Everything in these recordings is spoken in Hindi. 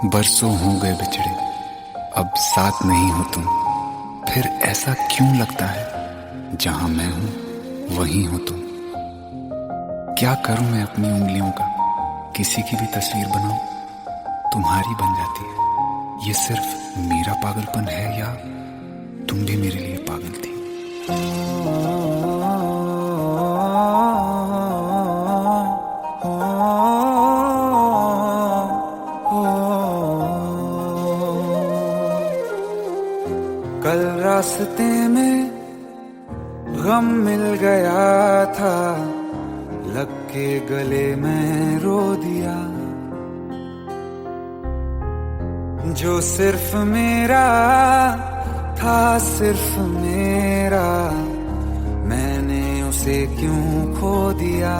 बरसों हो गए बिछड़े, अब साथ नहीं हो तुम। फिर ऐसा क्यों लगता है जहां मैं हूं वहीं हो तुम। क्या करूं मैं अपनी उंगलियों का, किसी की भी तस्वीर बनाऊं तुम्हारी बन जाती है। ये सिर्फ मेरा पागलपन है या तुम भी मेरे लिए पागल थी। कल रास्ते में गम मिल गया था, लग के गले में रो दिया। जो सिर्फ मेरा था, सिर्फ मेरा, मैंने उसे क्यों खो दिया।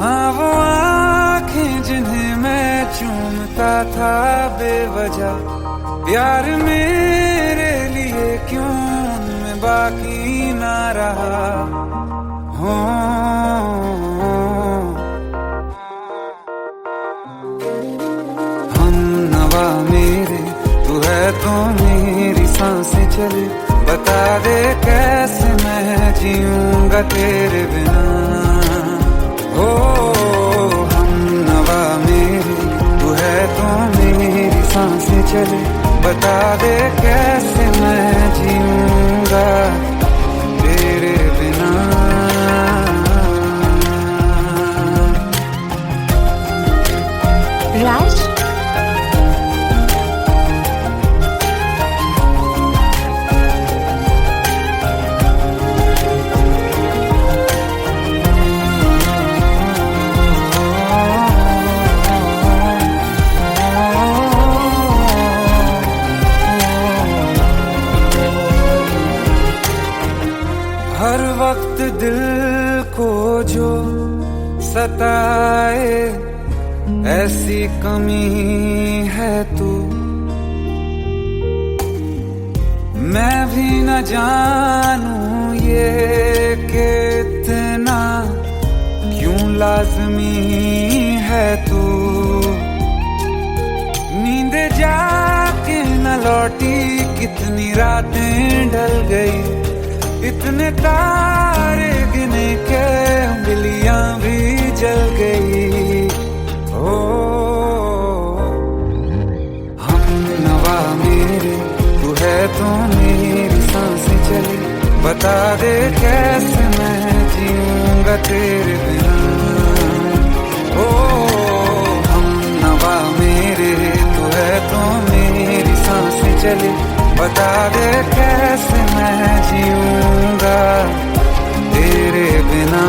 हाँ वो आँखें जिन्हें मैं चूमता था बेवजह, प्यार मेरे लिए क्यों उनमें बाकी ना रहा। हो हम नवा मेरे, तू है तो मेरी सांसें चले। बता दे कैसे मैं जीऊंगा तेरे बिना। हो हम नवा मेरे, तू है तो मेरी सांसें चले। बता दे कैसे मैं जीऊंगा तेरे बिना। राज, हर वक्त दिल को जो सताए, ऐसी कमी है तू। मैं भी न जानूं ये कि इतना क्यों लाज़मी है तू। नींद जाके न लौटी, कितनी रातें ढल गई। इतने तारे गिने के उंगलियां भी जल गई। ओ हम नवा मेरे, तू है तो मेरी सांसें चली। बता दे कैसे मैं जीऊंगा तेरे बिना। ओ हम नवा मेरे, तू है तो मेरी सांसें चली। बता दे कैसे मैं जीऊंगा तेरे बिना।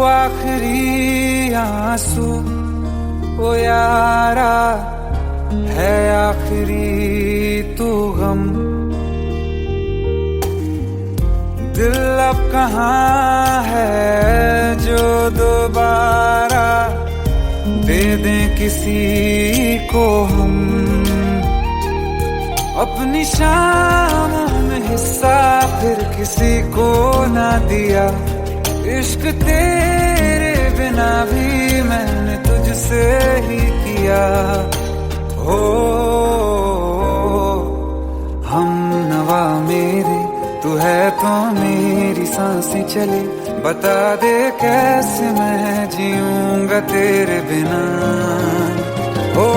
आखिरी आंसू ओ यारा है, आखिरी तू गम। दिल अब कहाँ है जो दोबारा दे दें किसी को हम। अपनी शामों में हिस्सा फिर किसी को ना दिया। इश्क तेरे बिना भी मैंने तुझसे ही किया। हो हम नवा मेरे, तू है तो मेरी सांसें चले। बता दे कैसे मैं जीऊंगा तेरे बिना। ओ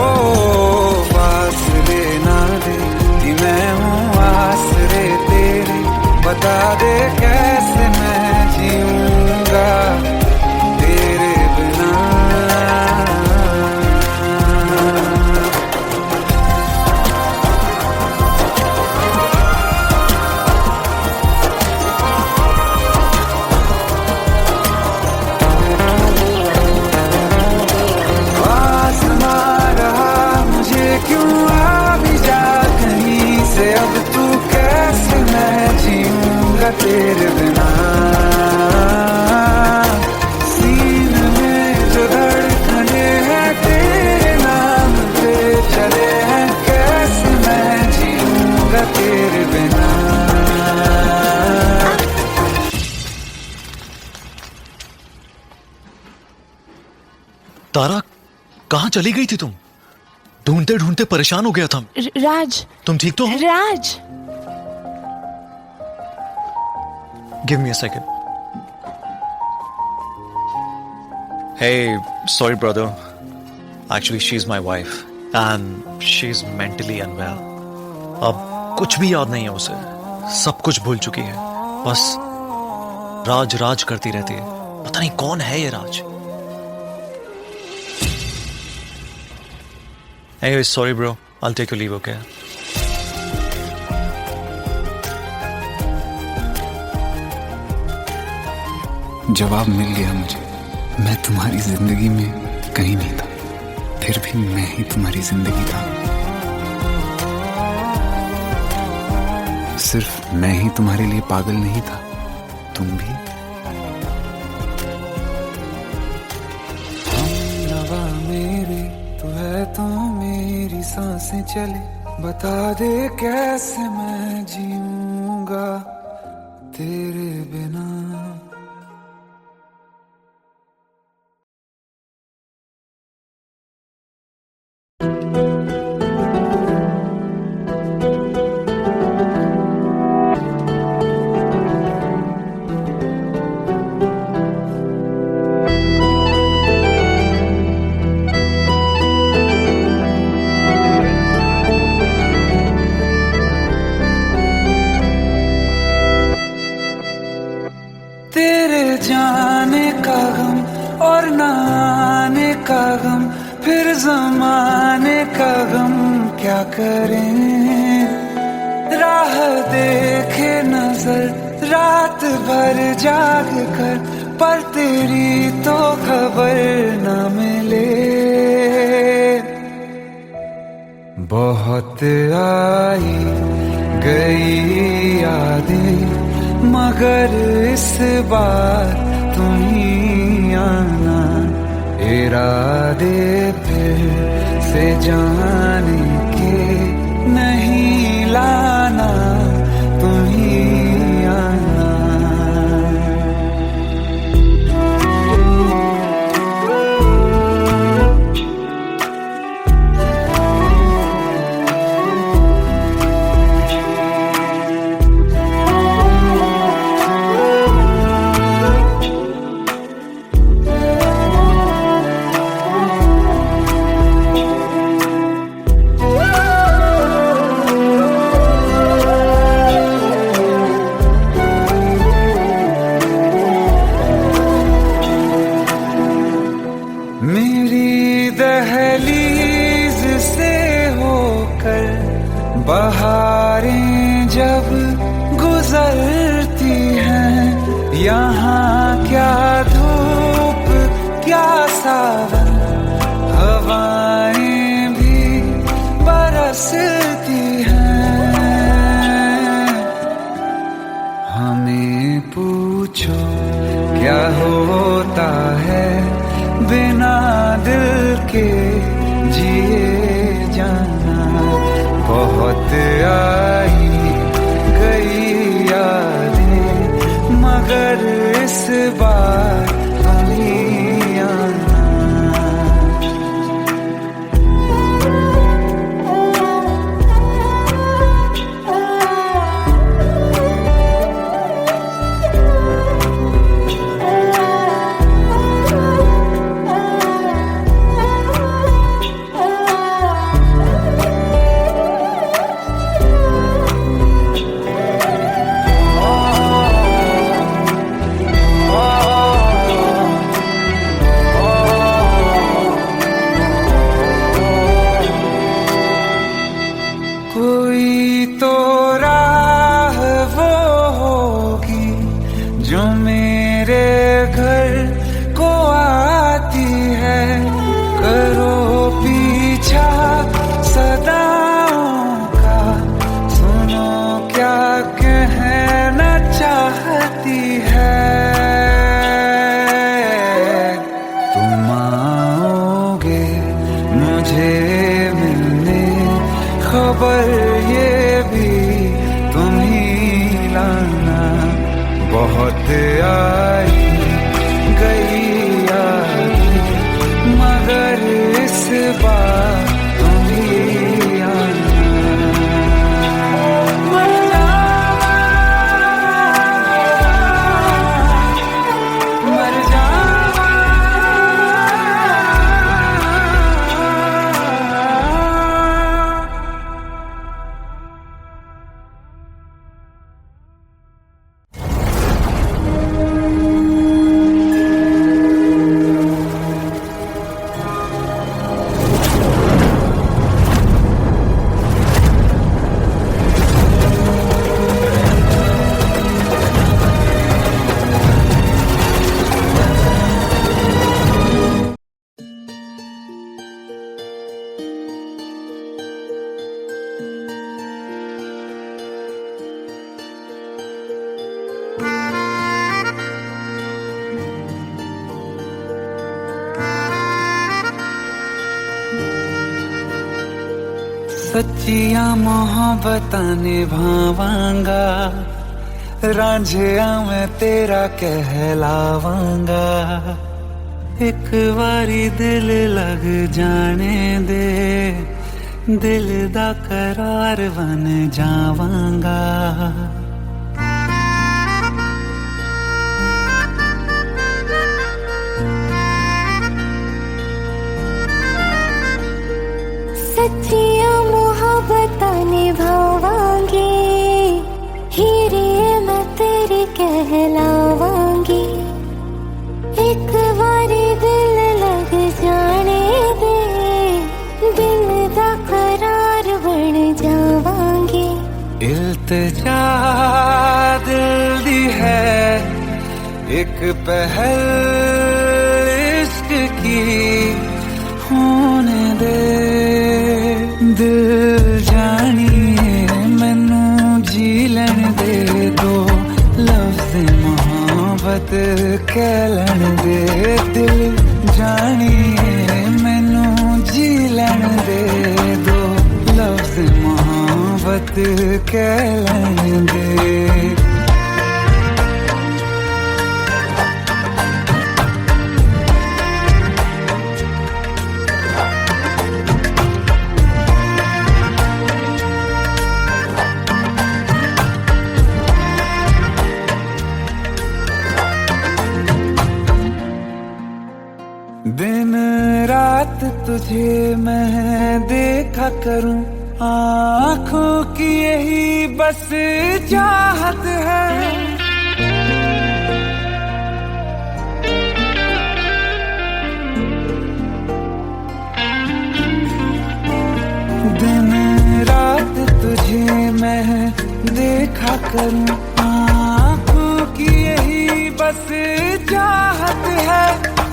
फासले ना दे कि मैं हूँ आसरे तेरे। बता दे कैसे मैं जीऊंगा तेरे बिना। आसमां रहा मुझे तारा, कहाँ चली गई थी तुम? ढूंढते ढूंढते परेशान हो गया था। राज, तुम ठीक तो हो? Raj. Give me a second. Hey, sorry brother. Actually, she's my wife and she's mentally unwell. अब कुछ भी याद नहीं है उसे, सब कुछ भूल चुकी है। बस राज राज करती रहती है। पता नहीं कौन है ये राज। Anyway, sorry bro. I'll take your leave, okay? जवाब मिल गया मुझे। मैं तुम्हारी जिंदगी में कहीं नहीं था, फिर भी मैं ही तुम्हारी जिंदगी था। सिर्फ मैं ही तुम्हारे लिए पागल नहीं था, तुम भी। हमनवा मेरी तू है तो मेरी सांसें चले, बता दे कैसे मैं जीऊंगा तेरे बिना। तेरे जाने का गम और न आने का गम, फिर जमाने का गम क्या करें। राह देखे नजर रात भर जाग कर, पर तेरी तो खबर न मिले। बहुत आई गई यादें, मगर इस बार तुम ही आना। इरादे फिर से जाने के नहीं लाना, तुम ही आना। मेरी दहलीज से होकर बहारें जब गुजरती हैं, यहाँ क्या धूप क्या सावन, हवाएं भी बरसती हैं। हमें पूछो क्या होता है बिना दिल के जिए जाना। बहुत आई गई यादें, मगर इस बार तुम ही आना। बार तुम ही आना। मर जावा, मर जावा। सच्चियां मोहब्बतां निभावांगा, रांझिया मैं तेरा कहलावांगा। एक बारी दिल लग जाने दे, दिल दा करार बन जावांगा। सच्चियां मोहब्बतां निभावांगी, हीरे मैं तेरी कहलावांगी। एक बारी दिल लग जाने दे, दिल दा करार बन जावांगी। इल्तिजा दिल दी है एक पहल इश्क की, होने दे दिल जानिए मैनू जी लैन दे। दो लफ्ज़ मोहब्बत कह लैन दे, दिल जानिए मैनू जी लैन दे। दो लफ्ज़ मोहब्बत कह लैन दे। दिन रात तुझे मैं देखा करूं, आँखों की यही बस चाहत है। दिन रात तुझे मैं देखा करूं, आँखों की यही बस चाहत है।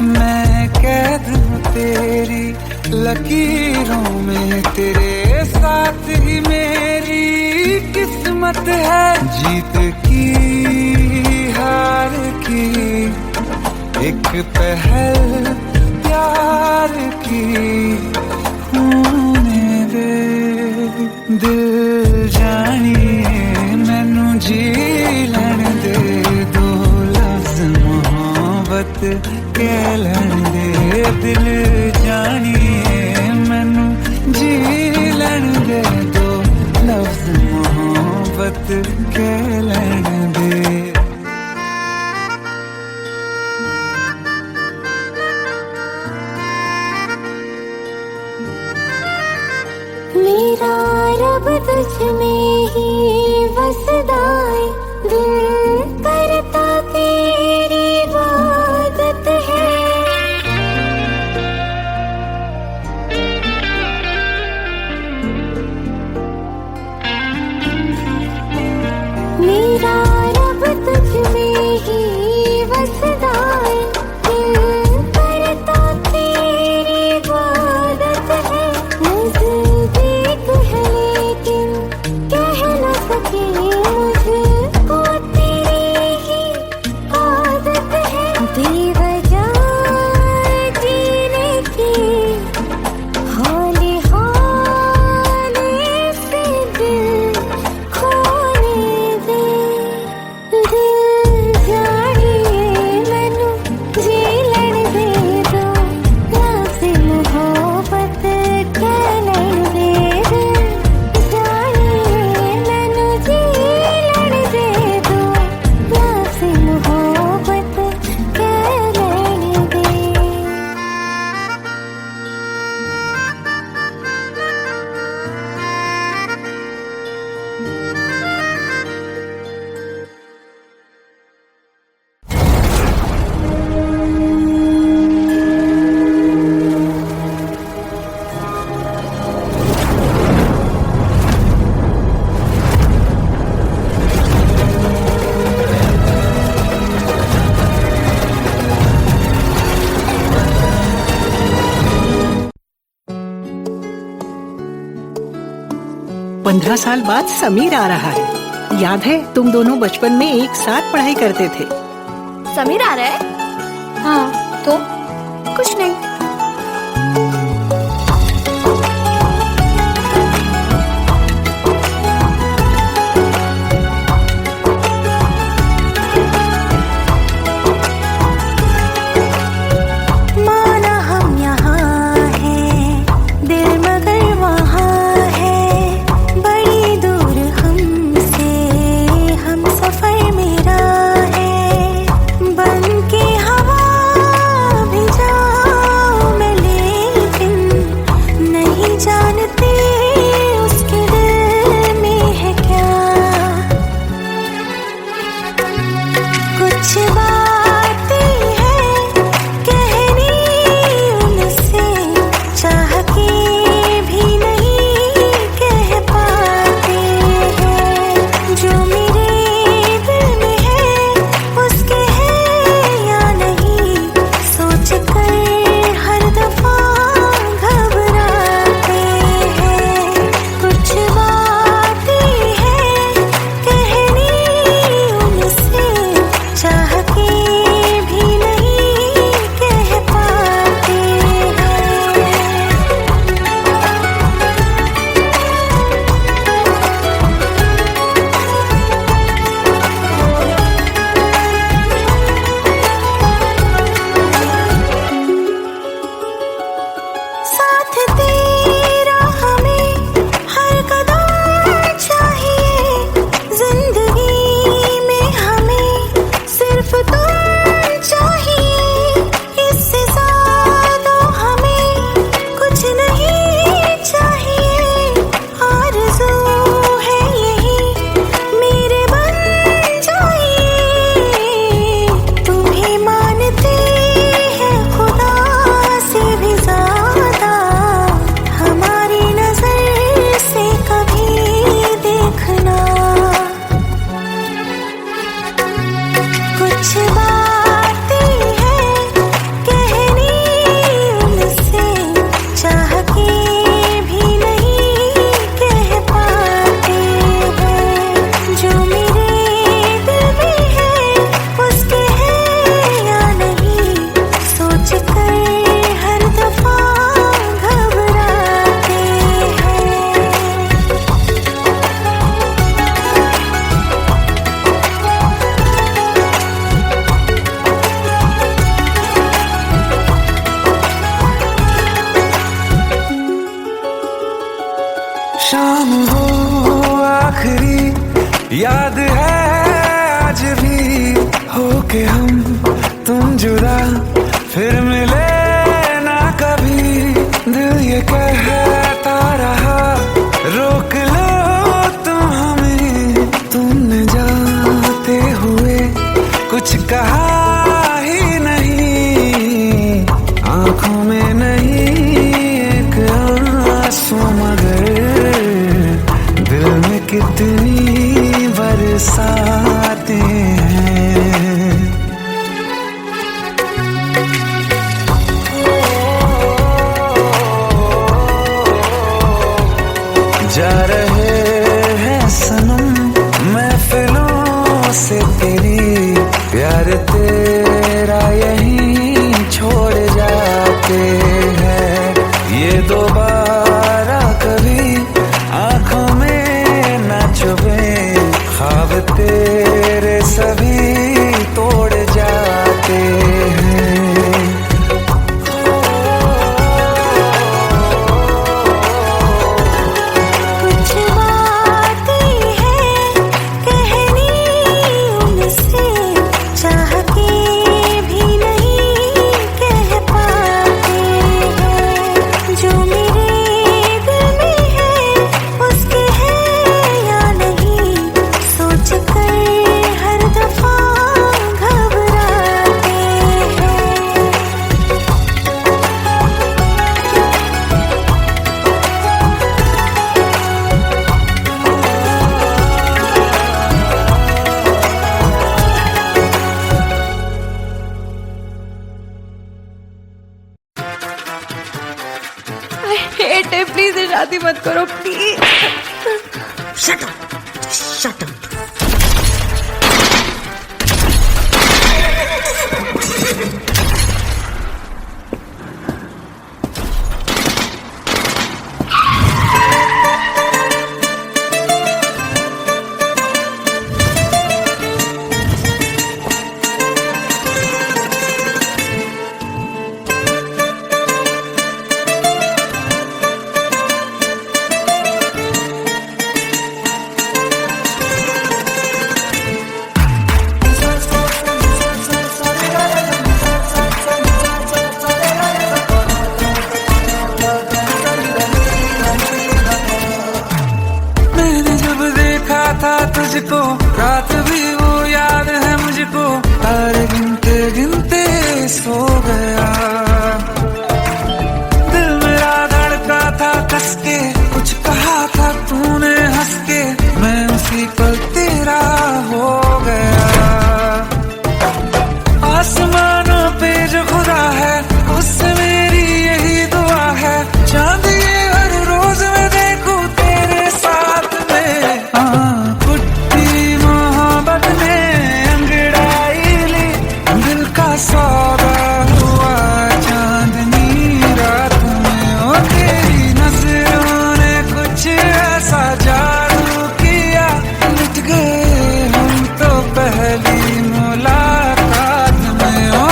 मैं कैद हूँ तेरी लकीरों में, तेरे साथ ही मेरी किस्मत है। जीत की हार की एक पहल प्यार की, होने दे दिल जानिए मैनू जी लैन दे। दो लफ्ज़ मोहब्बत कह लैन दे, दिल जानिए मैनू जी लैन दे। दो लफ्ज़ मोहब्बत कह लैन दे। मेरा रब तुझ में ही बसदा है, दिल करता तेरी इबादत है। मेरा रब तुझ में ही बसदा है, दिल करता तेरी इबादत है। नज़दीक है लेकिन कह न सके मुझे 15 साल बाद समीर आ रहा है। याद है तुम दोनों बचपन में एक साथ पढ़ाई करते थे। समीर आ रहा है? हाँ तो कुछ नहीं। माना हम यहाँ हैं, दिल मगर वहाँ है, बड़ी दूर हमसे हम सफर मेरा है। बन के हवा भी जाऊं मैं, लेकिन नहीं जानती उसके दिल में है क्या। कुछ बातें हैं कहनी उनसे, चाह के भी नहीं कह पाते हैं। जो मेरे दिल में है उसके है या नहीं, सोच कर हर दफा घबराते हैं। कुछ बातें हैं कहनी उनसे, चाह के भी नहीं कह पाते हैं। साथ तेरा हमें हर कदम चाहिए, जिंदगी में हमें सिर्फ तुम चाहिए। इससे ज्यादा हमें कुछ नहीं चाहिए। आरज़ू है यही मेरे बन जाइए, तुम्हें मानते हैं खुदा से भी ज्यादा। हमारी नजर से कभी देखना। कुछ बातें हैं कहनी उनसे, चाह के भी नहीं कह पाते हैं। जो मेरे दिल में है उसके है या नहीं, सोच कर हर दफा घबराते हैं। शाम हो आखिरी याद है आज भी, हो के हम तुम जुदा फिर मिले ना कभी। दिल ये कहता रहा रोक लो तुम हमें, तुमने जाते हुए कुछ कहा ही नहीं। आंखों में नहीं एक आंसू, मगर दिल में कितनी बरसाते हैं। जा रहे हैं सनम महफिलों से तेरी, प्यार तेरा यहीं छोड़ जाते हैं। ये दोबारा कभी आंखों में न चुभे, ख्वाब तेरे सभी तोड़ जाते हैं। कुछ बातें हैं कहनी उनसे, चाह के भी नहीं कह पाते हैं। जो मेरे दिल में है उसके है या नहीं, सोच कर हर दफा घबराते हैं। प्लीज शादी मत करो please. Shut up. Shut up. था तुझको रात भी वो याद है मुझको, तारे गिनते गिनते सो गया। दिल मेरा धड़का था कस के, कुछ कहा था तूने हंस के, मैं उसी पल तेरा हो गया। आसमानों पे जो खुदा है उससे मेरी यही दुआ है, चांद ये हर रोज मैं देखूं तेरे साथ में। सौदा हुआ चांदनी रात में, ओ तेरी नजरों ने कुछ ऐसा जादू किया, लुट गए हम तो पहली मुलाकात में। ओ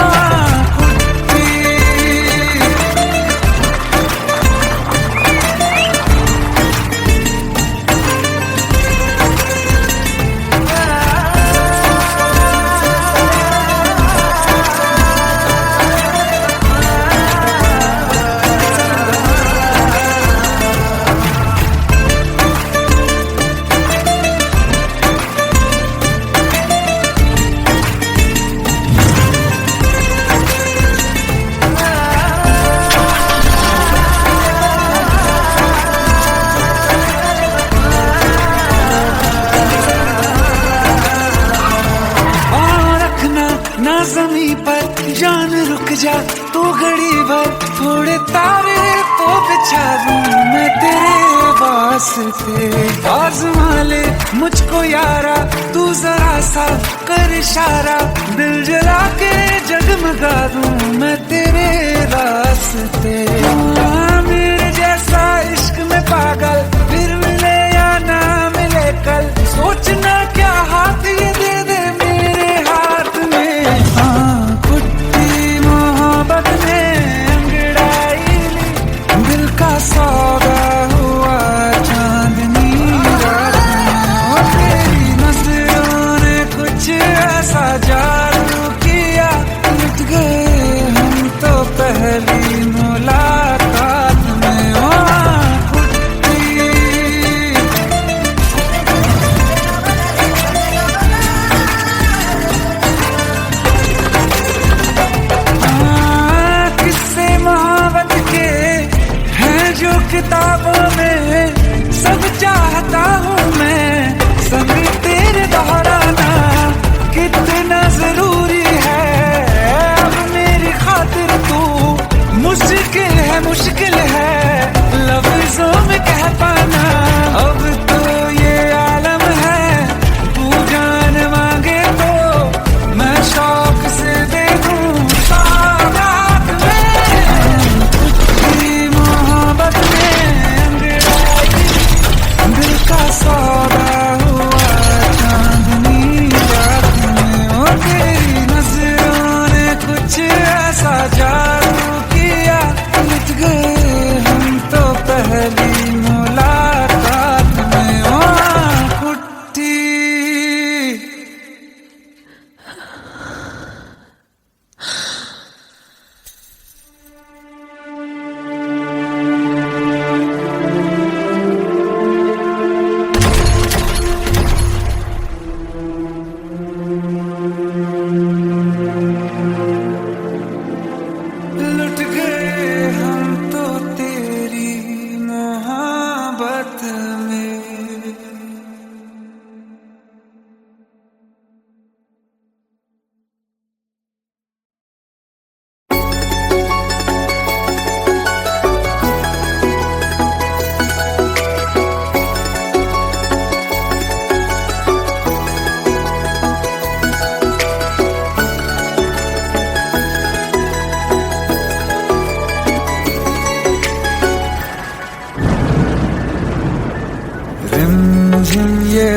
ना ज़मीं पर जान रुक जा तू घड़ी भर, थोड़े तारे तो बिछा दूं मैं तेरे वास्ते। आज़मा ले मुझको यारा तू जरा सा कर इशारा, दिल जला के जगमगा दूं मैं तेरे रास्ते। मेरे जैसा इश्क में पागल फिर मिले या ना मिले कल, सोचना क्या हाथ ये दे दे मेरे हाथ में। कुट्टी मोहब्बत ने अंगड़ाई ली, दिल का सौदा हुआ चांदनी रात में, और तेरी नजरों ने कुछ ऐसा जादू किया, लुट गए हम तो पहली मुलाकात में। ओ किताबों में सब चाहता हूँ मैं, संग तेरे दोहराना कितना जरूरी है। अब मेरी खातिर तू मुश्किल है लफ्जों में कह पाना। अब तो ये आलम है तू जान मांगे तो मैं शौक से दे दूँ सौगात में। मोहब्बत दिल का सौदा हुआ चांदनी रात में, और तेरी नजरों ने कुछ ऐसा जादू किया, लुट गए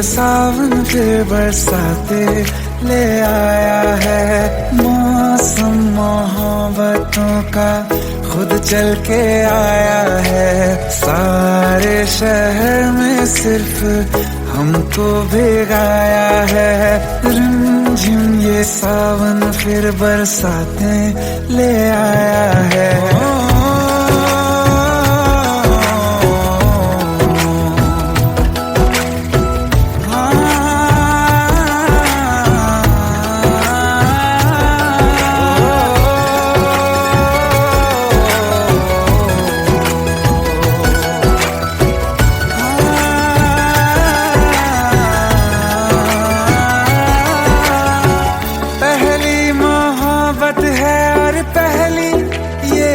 सावन फिर बरसाते ले आया है। मौसम मोहब्बतों का खुद चल के आया है। सारे शहर में सिर्फ हमको भिगाया है। रिमझिम ये सावन फिर बरसाते ले आया है।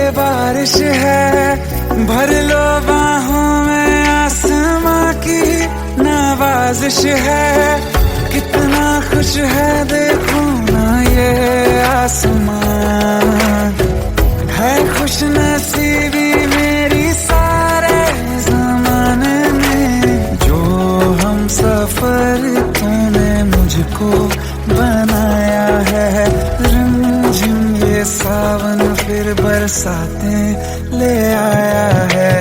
बारिश है भर लो बाहों में आसमां की नवाजिश है। कितना खुश है देखो ना ये आसमां, है खुश नसीबी मेरी सारे ज़माने में। जो हम सफर तूने मुझको बनाया है। रिमझिम ये सावन फिर बरसाते ले आया है।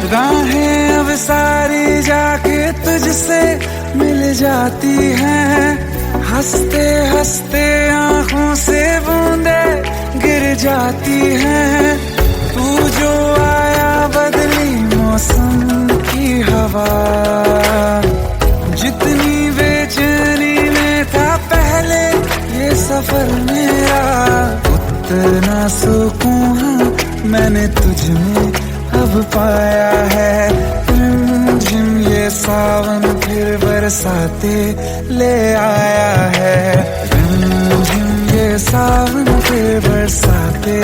राहें अब सारी जाके तुझसे मिल जाती हैं। हंसते हंसते आंखों से बूंदे गिर जाती हैं। तू जो आया बदली मौसम की हवा। जितनी बेचैनी में था पहले ये सफर मेरा, उतना सुकून मैंने तुझ में अब पाया है। रिमझिम ये सावन फिर बरसाते ले आया है। रिमझिम ये सावन फिर बरसाते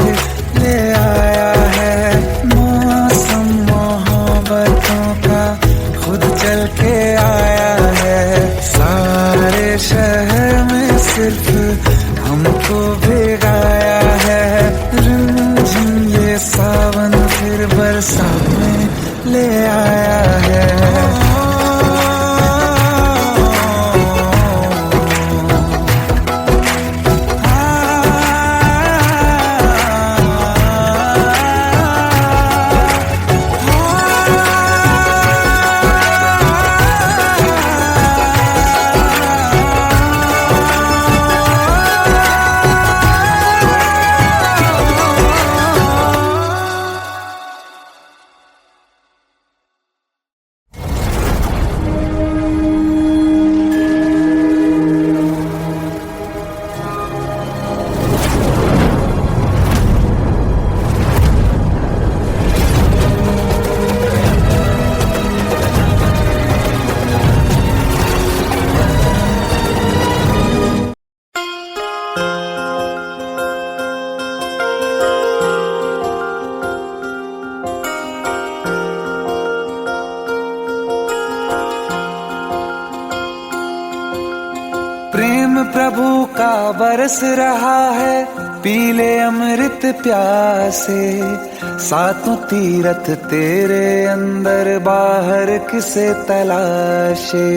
ले आया है। मौसम मोहब्बतों का खुद चल के आया है। सारे शहर में सिर्फ हमको भिगाया है। रिमझिम ये सावन फिर बरसात में ले आया है। प्रेम प्रभु का बरस रहा है। पीले अमृत प्यासे सातों तीरथ तेरे अंदर बाहर किसे तलाशे।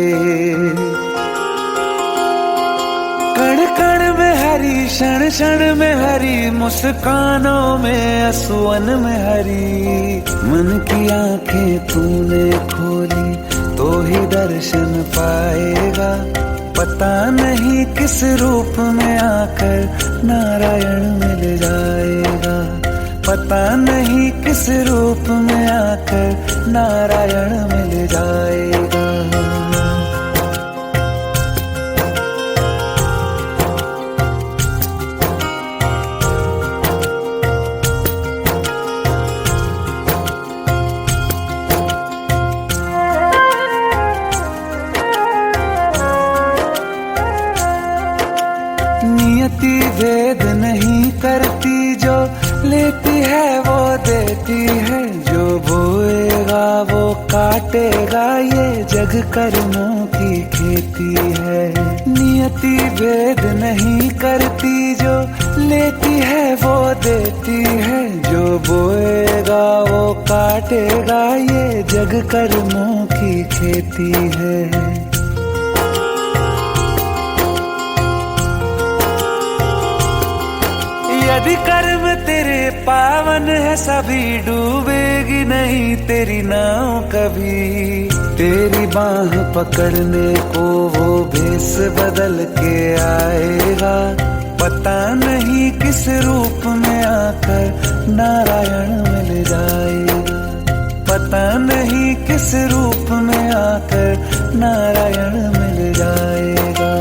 कण कण में हरी क्षण क्षण में हरी मुस्कानों में असुवन में हरी। मन की आंखें तूने खोली तो ही दर्शन पाएगा। पता नहीं किस रूप में आकर नारायण मिल जाएगा। पता नहीं किस रूप में आकर नारायण मिल जाएगा। नियति भेद नहीं करती, जो लेती है वो देती है, जो बोएगा वो काटेगा, ये जग कर्मों की खेती है। नियति भेद नहीं करती, जो लेती है वो देती है, जो बोएगा वो काटेगा, ये जग कर्मों की खेती है। यदि कर्म तेरे पावन है, सभी डूबेगी नहीं तेरी नाव कभी। तेरी बाह पकड़ने को वो भेष बदल के आएगा, पता नहीं किस रूप में आकर नारायण मिल जाएगा, पता नहीं किस रूप में आकर नारायण मिल जाएगा।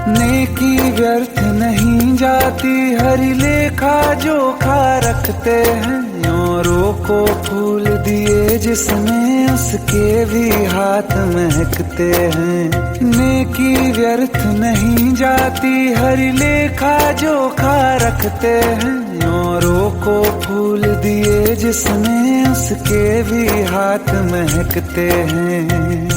नेकी व्यर्थ नहीं जाती, हरि लेखा जोखा रखते हैं, औरों को फूल दिए जिसमें उसके भी हाथ महकते हैं। नेकी व्यर्थ नहीं जाती, हरि लेखा जोखा रखते हैं, औरों को फूल दिए जिसमें उसके भी हाथ महकते हैं।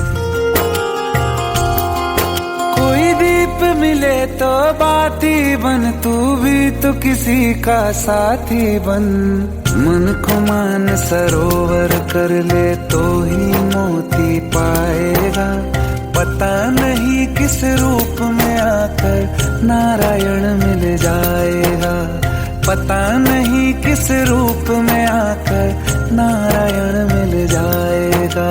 कोई दीप मिले तो बाती बन, तू भी तो किसी का साथी बन। मन को मान सरोवर कर ले तो ही मोती पाएगा, पता नहीं किस रूप में आकर नारायण मिल जाएगा, पता नहीं किस रूप में आकर नारायण मिल जाएगा।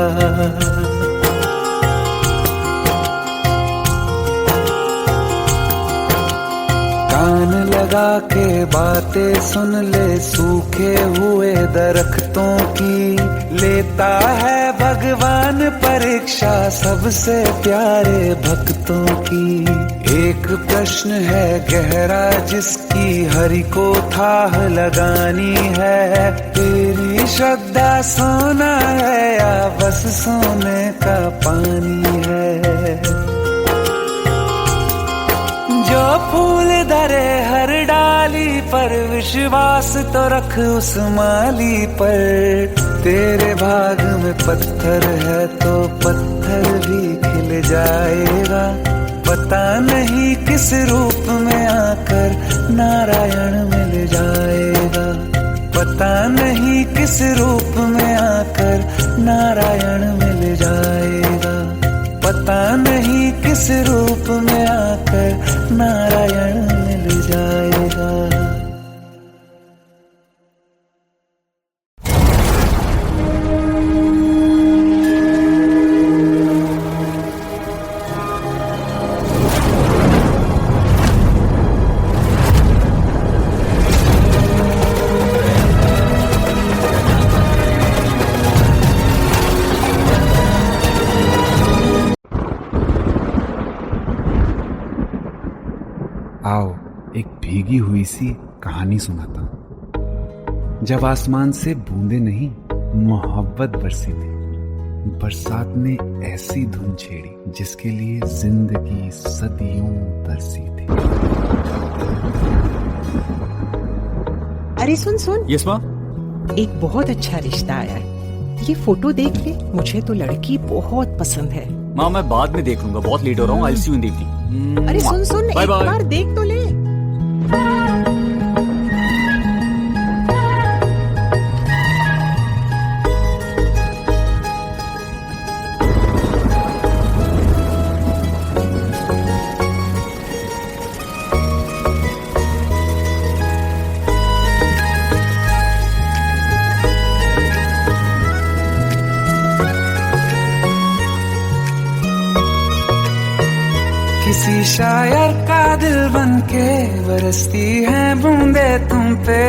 कान लगा के बातें सुन ले सूखे हुए दरख्तों की, लेता है भगवान परीक्षा सबसे प्यारे भक्तों की। एक प्रश्न है गहरा जिसकी हरि को थाह लगानी है, तेरी श्रद्धा सोना है या बस सोने का पानी है। जो फूल धरे हर डाली पर, विश्वास तो रख उस माली पर। तेरे भाग में पत्थर है तो पत्थर भी खिल जाएगा, पता नहीं किस रूप में आकर नारायण मिल जाएगा, पता नहीं किस रूप में आकर नारायण मिल जाएगा, पता नहीं किस रूप में आकर नारायण मिल जाएगा। आओ एक भीगी हुई सी कहानी सुनाता हूं। जब आसमान से बूंदे नहीं मोहब्बत बरसी थी, बरसात ने ऐसी धुन छेड़ी जिसके लिए जिंदगी सदियों तरसी थी। अरे सुन सुन, यस माँ। एक बहुत अच्छा रिश्ता आया है, ये फोटो देख ले, मुझे तो लड़की बहुत पसंद है। माँ मैं बाद में देख लूंगा, बहुत लेट हो रहा हूँ। आई सी यू इन द इवनिंग। अरे सुन सुन, एक बार देख तो ले। किसी शायर का दिल बनके बरसती है बूंदे तुम पे,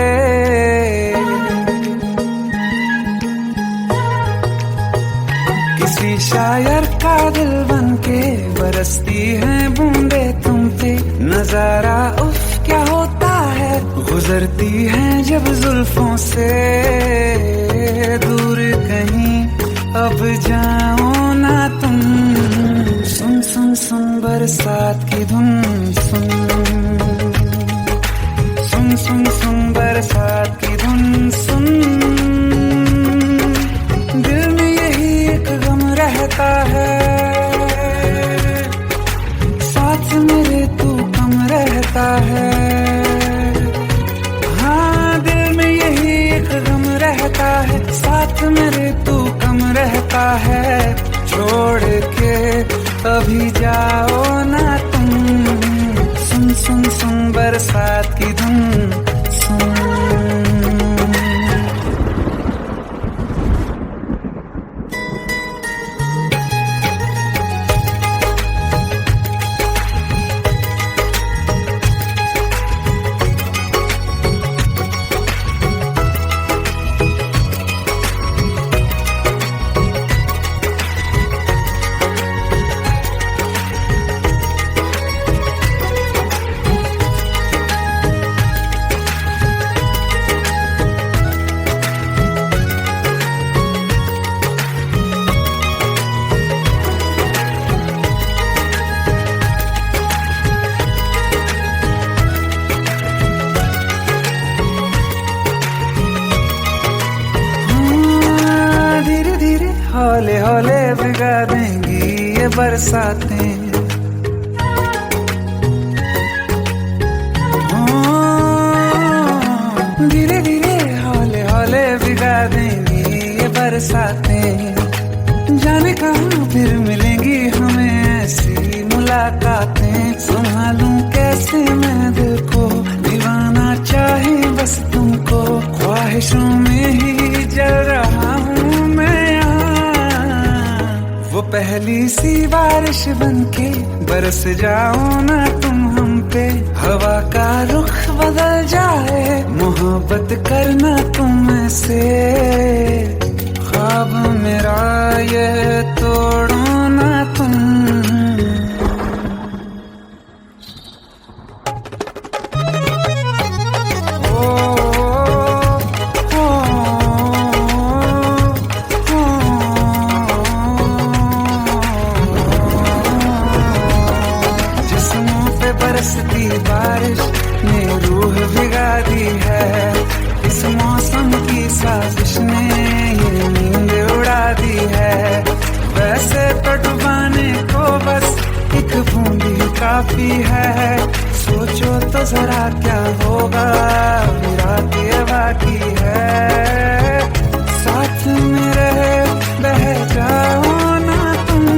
किसी किसी शायर का दिल बनके बरसती हैं बूंदे तुम पे, नजारा उफ क्या होता है, गुजरती हैं जब जुल्फों से दूर कहीं अब जाओ ना तुम। सुन सुन सुन बरसात की धुन, सुन सुन सुन सुन बरसात की धुन सुन। दिल में यही एक गम रहता है, साथ मेरे तू कम रहता है। हाँ दिल में यही एक गम रहता है, साथ मेरे तू कम रहता है। छोड़ के अभी जाओ ना तुम, सुन सुन सुन बरसात की धुन सुन। हौले हौले भिगा देंगी ये बरसातें, धीरे धीरे हौले हौले भिगा देंगी ये बरसातें। जाने कहाँ फिर मिलेंगी हमें ऐसी मुलाकातें, संभालूं कैसे मैं दिल को, दीवाना चाहे बस तुमको। ख्वाहिशों में ही जल रहा हूँ मैं, वो पहली सी बारिश बनके बरस जाओ ना तुम हम पे। हवा का रुख बदल जाए, मोहब्बत करना तुम ऐसे, ख्वाब मेरा ये तोड़ो ना तुम। बरसती बारिश ने रूह भिगा दी है, इस मौसम की साजिश ने ये नींद उड़ा दी है। वैसे तो डुबाने को बस एक बूंद ही काफी है, सोचो तो जरा क्या होगा, रात ये बाकी है। साथ मेरे बह जाओ ना तुम।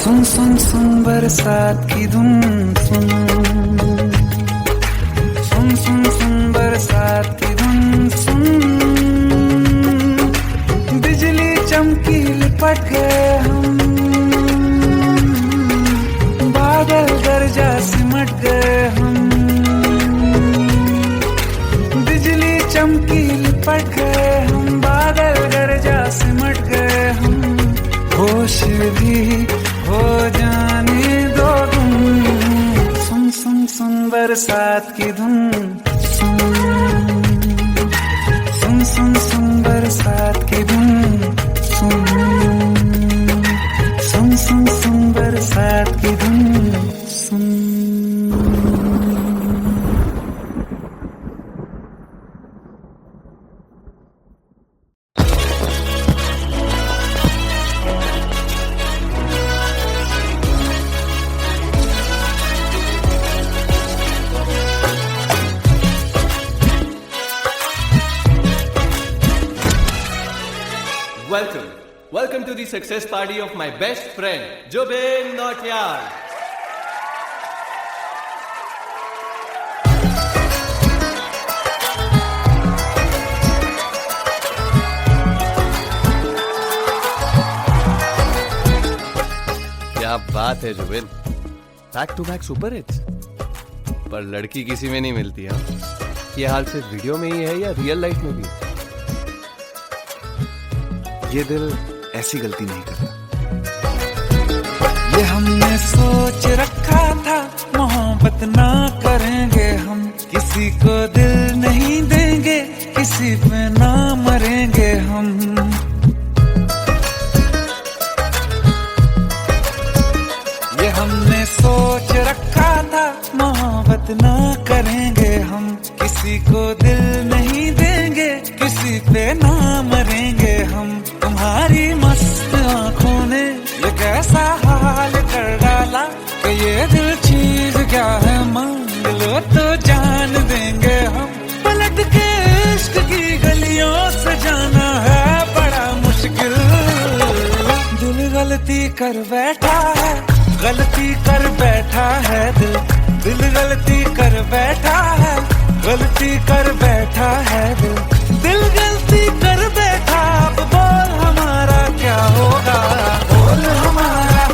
सुन सुन सुन बरसात की धुन सुन, सुन सुन सुन बरसात की धुन सुन। बिजली चमकी लिपट गए हम, बादल गरजा सिमट गए हम। बिजली चमकी लिपट गए हम, बादल गरजा सिमट गए हम। होश भी हो जाने दो तुम, सुन सुन सुन बरसात की धुन सुन, सुन सुन सुन बरसात की धुन सुन, सुन सुन सुन बरसात की धुन सुन। Welcome to the success party of my best friend, Jobin Nautiyal. क्या बात है Jubin, back to back super hits. पर लड़की किसी में नहीं मिलती है। ये हाल सिर्फ वीडियो में ही है या रियल लाइफ में भी? ये दिल ऐसी गलती नहीं करता। ये हमने सोच रखा था मोहब्बत ना करेंगे हम, किसी को दिल नहीं देंगे, किसी पे ना मरेंगे हम। ये हमने सोच रखा था मोहब्बत ना करेंगे हम, किसी को दिल नहीं देंगे, किसी पे ना मरेंगे हम। तुम्हारी मस्त आंखों ने ये कैसा हाल कर डाला कि ये दिल चीज क्या है मांग लो तो जान देंगे हम। पलट के इश्क की गलियों से जाना है बड़ा मुश्किल। दिल गलती कर बैठा है, गलती कर बैठा है दिल, दिल गलती कर बैठा है, गलती कर बैठा है दिल, दिल गलती कर बैठा। अब बोल हमारा क्या होगा, बोल हमारा,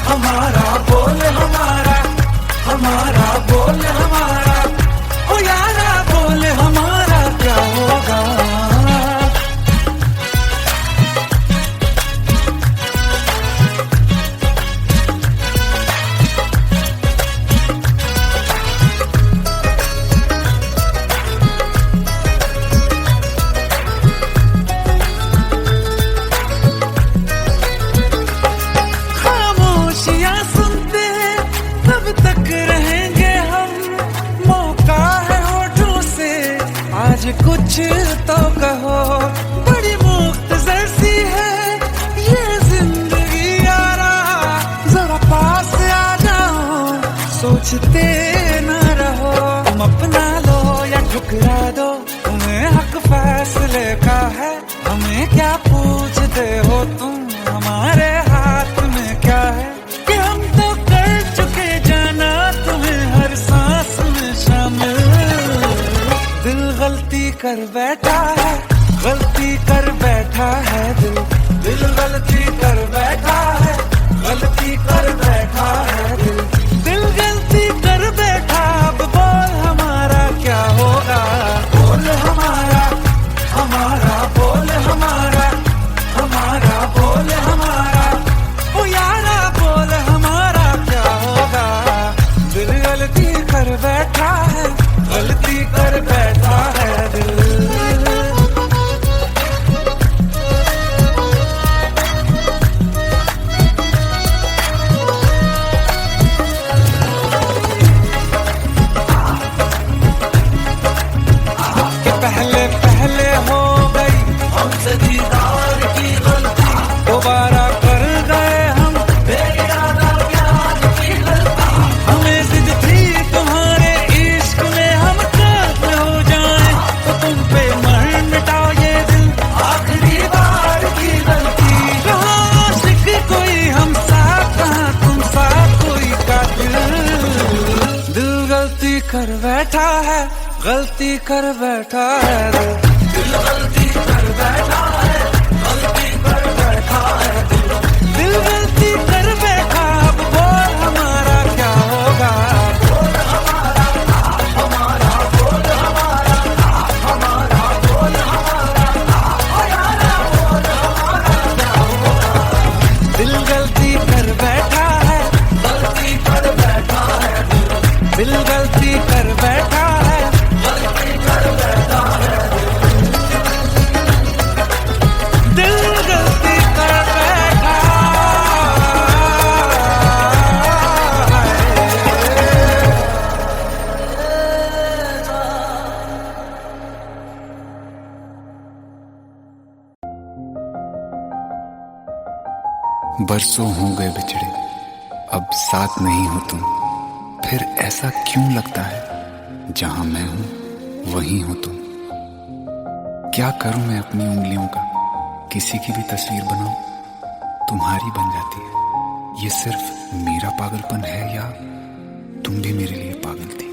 हमारा बोल हमारा, हमारा बोल हमारा, ओ यारा बोल हमारा क्या होगा। खामोशियां सुनते तब तक रहेंगे हम, मौका है होठों से आज कुछ तो कहो। बड़ी मुख्तसर सी है ये जिंदगी यारा, जरा पास आ जाओ, सोचते न रहो। तुम अपना लो या ठुकरा दो, तुम्हें हक फैसले का है, हमें क्या पूछते हो तुम, हमारे हाथ में क्या है कि हम तो कर चुके जाना तुम्हें हर सांस में शामिल। दिल गलती कर बैठा है, गलती कर बैठा है दिल, दिल गलती कर बैठा है, गलती कर बैठा है दिल, दिल गलती कर बैठा। अब बोल हमारा क्या होगा, बोल हमारा, हमारा बोल हमारा, हमारा बोल हमारा, ओ यारा बोल हमारा क्या होगा। दिल गलती कर बैठा है, गलती कर बैठा है दिल। कि पहले पहले हो गई हमसे दीदार की गलती, दोबारा कर गए हम बेइरादा प्यार की गलती। हमें जिद थी तुम्हारे इश्क में हम काफिर हो जाएं, तो तुम पे मर मिटाओ ये दिल आखिरी बार की गलती। कहाँ आशिक कोई हम साथ, कहाँ तुम साथ कोई कातिल। दिल गलती कर बैठा है, गलती कर बैठा है दिल, दिल गलती कर बैठा है, गलती कर बैठा है दिल, दिल गलती कर बैठा। अब बोल हमारा क्या होगा, बोल हमारा, हमारा बोल हमारा, हमारा बोल हमारा, ओ यारा बोल हमारा क्या होगा। दिल गलती कर बैठा है, गलती कर बैठा है दिल, दिल गलती कर बैठा है, गलती कर बैठा है दिल, गलती कर बैठा बरसों हो गए बिछड़े, अब साथ नहीं हो तुम, फिर ऐसा क्यों लगता है जहां मैं हूं वहीं हो तुम। क्या करूं मैं अपनी उंगलियों का, किसी की भी तस्वीर बनाऊं तुम्हारी बन जाती है। ये सिर्फ मेरा पागलपन है या तुम भी मेरे लिए पागल थी।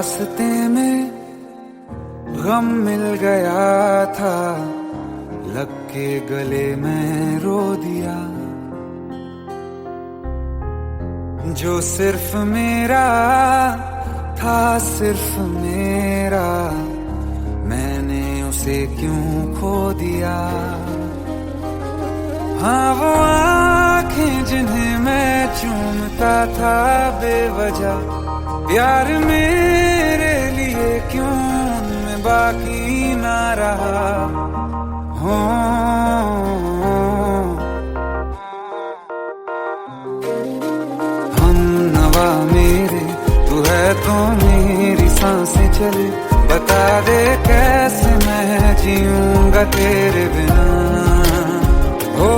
रास्ते में गम मिल गया था, लग के गले में रो दिया। जो सिर्फ मेरा था, सिर्फ मेरा, मैंने उसे क्यों खो दिया। हाँ वो आंखें जिन्हें मैं चूमता था बेवजह, प्यार मेरे लिए क्यों उनमें बाकी ना रहा। हो हम नवा मेरे, तू है तो मेरी सांसें चले, बता दे कैसे मैं जीऊंगा तेरे बिना। हो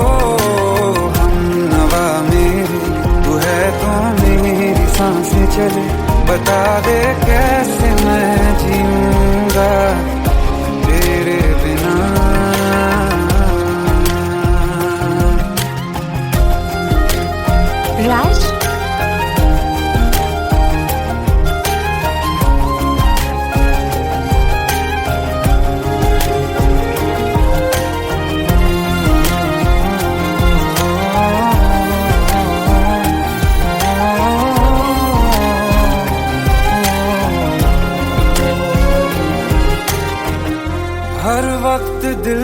हम नवा मेरे, तू है तो मेरी सांसें चले, बता दे कैसे मैं जीऊंगा तेरे बिना। राज, हर वक्त दिल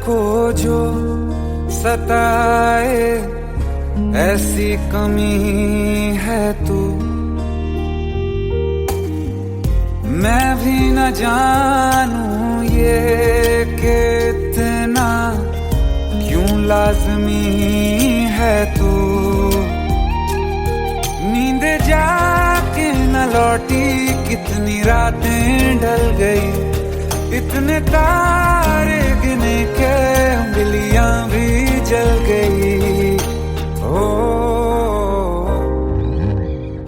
को जो सताए, ऐसी कमी है तू। मैं भी न जानूं ये कि इतना क्यों लाज़मी है तू। नींद जाके न लौटी, कितनी रातें ढल गई, इतने तारे गिने के उंगलियां भी जल गई। ओ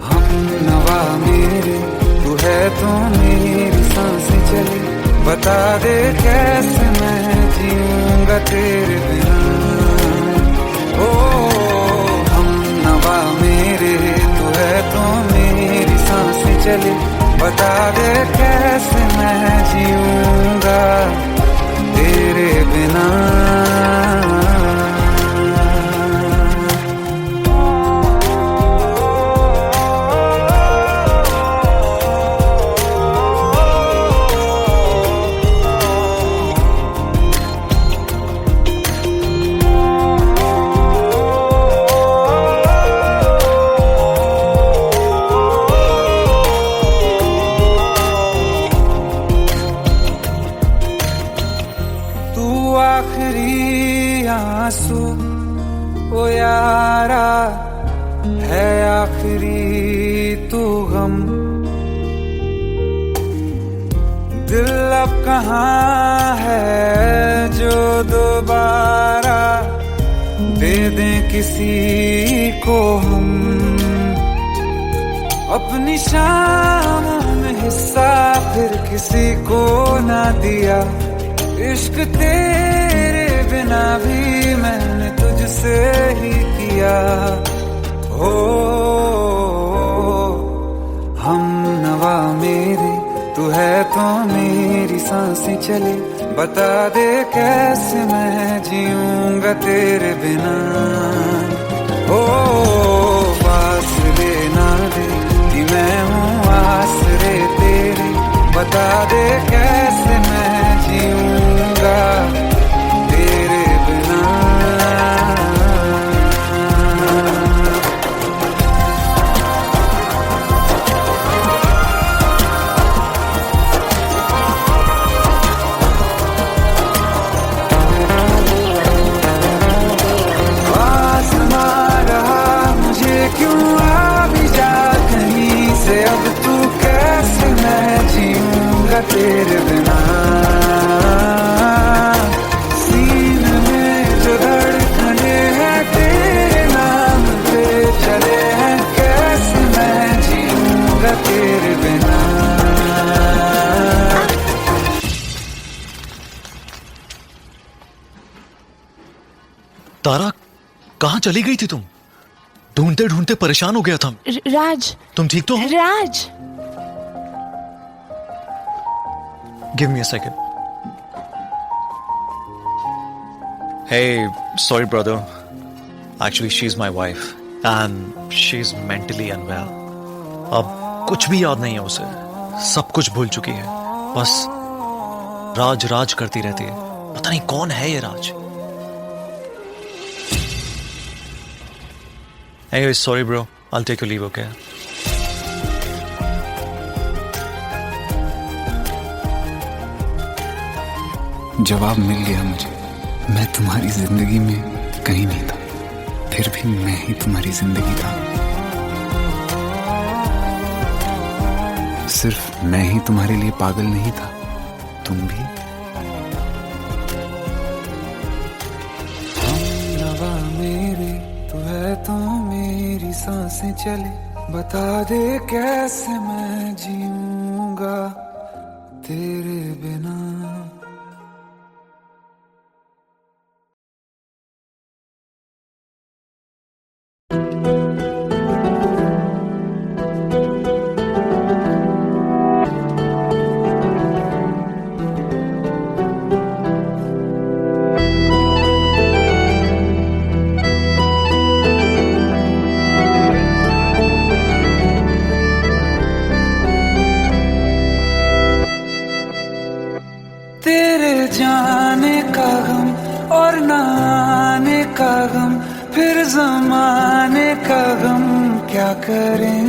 हम नवा मेरे, तू है तो मेरी सांसें चली, बता दे कैसे मैं जीऊंगा तेरे बिना। ओ हम नवा मेरे, तू है तो मेरी सांसें चली, बता दे कैसे मैं जीऊंगा तेरे बिना। आखिरी आंसू ओ यारा है, आखिरी तू गम। दिल अब कहाँ है जो दोबारा दे दें किसी को हम। अपनी शामों में हिस्सा फिर किसी को ना दिया, इश्क तेरे बिना भी मैंने तुझसे ही किया। हो हम नवा मेरे, तू है तो मेरी सांसें चले, बता दे कैसे मैं जीऊंगा तेरे बिना। ओ फासले ना दे कि मैं हूँ आसरे तेरे, बता दे कैसे मैं जीऊंगा तेरे बिना। आसमां रहा मुझे क्यों, आ भी जा कहीं से, अब तू कैसे मैं जीऊंगा तेरे बिना। सीने में जो धड़कने हैं तेरे नाम पे चले हैं, कैसे मैं जीऊंगा तेरे बिना। तारा, कहाँ चली गई थी तुम? ढूंढते ढूंढते परेशान हो गया था। राज, तुम ठीक तो हो? Raj, give me a second. Hey, sorry brother. Actually, she's my wife and she's mentally unwell. अब कुछ भी याद नहीं है उसे. सब कुछ भूल चुकी है. बस राज राज करती रहती है. पता नहीं कौन है ये राज. Anyway, sorry bro. I'll take your leave, okay? जवाब मिल गया मुझे. मैं तुम्हारी जिंदगी में कहीं नहीं था, फिर भी मैं ही तुम्हारी जिंदगी था. सिर्फ मैं ही तुम्हारे लिए पागल नहीं था, तुम भी. हमनवा मेरे तू है तो मेरी सांसें चले. बता दे कैसे मैं जीऊंगा तेरे बिना. तेरे जाने का गम और न आने का गम, फिर जमाने का गम क्या करें.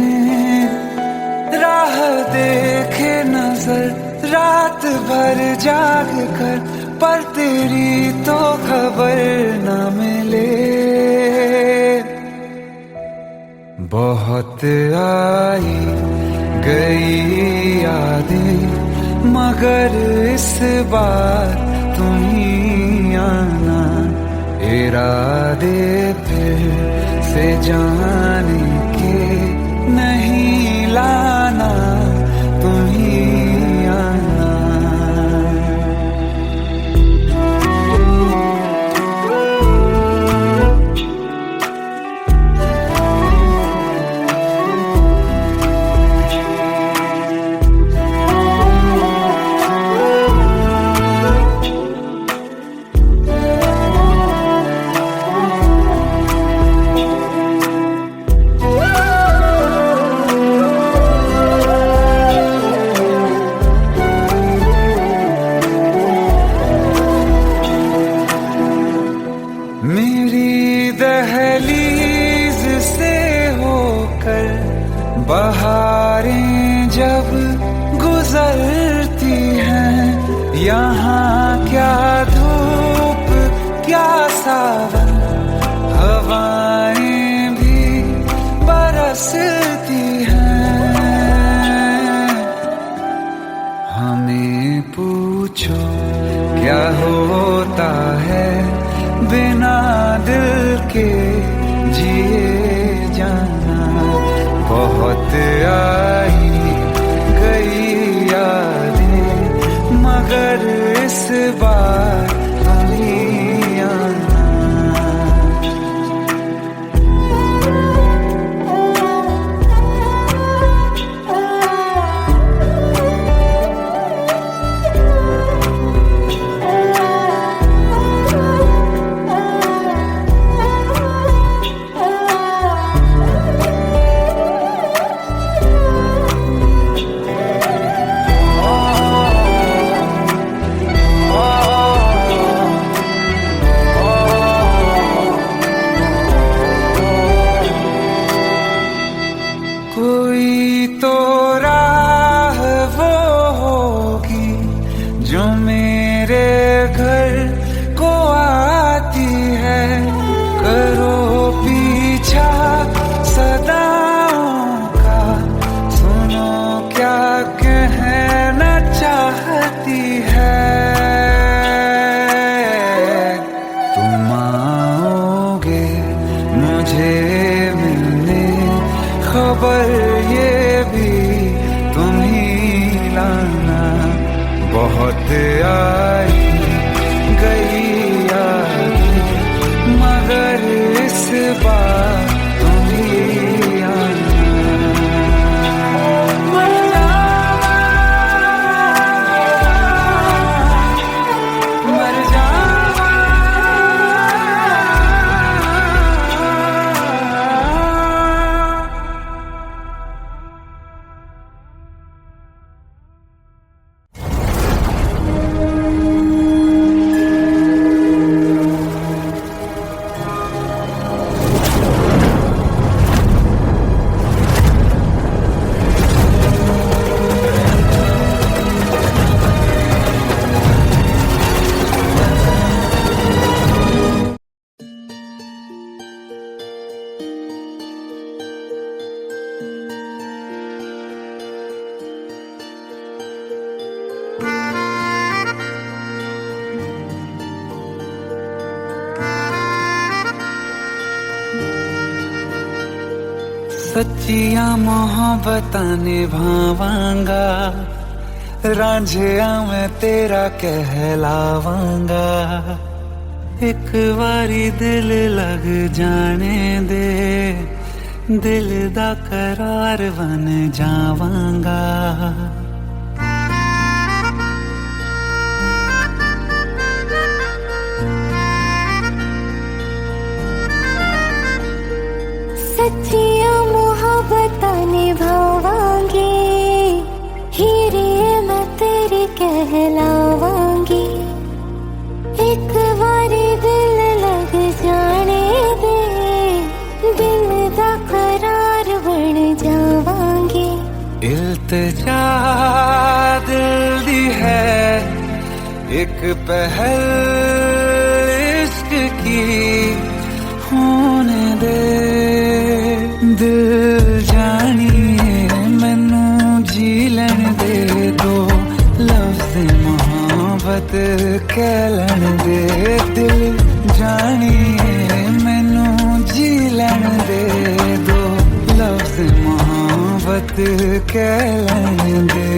राह देखे नजर रात भर जाग कर, पर तेरी तो खबर न मिले. बहुत आई गई यादें मगर इस बार तुम ही आना. इरादे फिर से जाने के नहीं लाना, तुम ही आना. मेरी दहलीज से होकर बहारें जब गुजरती हैं, यहाँ क्या धूप क्या सावन, हवाएं भी बरसती हैं. हमें पूछो क्या होता है बिना दिल के जिए जाना. बहुत आई गई यादें मगर इस बार तुम ही आना. कोई तो राह वो होगी जो मेरे घर को आती है. करो पीछा सदाओं का, सुनो क्या कहना चाहती है. तुम आओगे मुझे मिलने, खबर ये भी तुम ही लाना. बहुत आई गई यादें मगर इस बार तुम ही आना. मर जावा सच्चियां मोहब्बतां निभावांगा, रांझिया मैं तेरा कहलावांगा। एक बारी दिल लग जाने दे, दिल दा करार बन जावांगा। सच्चियां मोहब्बतां निभावांगी, हीरे मैं तेरी कहलावांगी। एक बारी दिल लग जाने दे, दिल दा करार बन जावांगी। इल्तिजा दिल दी है एक पहल इश्क की, होने दे दिल जानिए मैनू जी लैन दे दो, लफ्ज़ मोहब्बत कह लैन दे। दिल जानिए मैनू जी लैन दे दो, लफ्ज़ मोहब्बत कह लैन दे।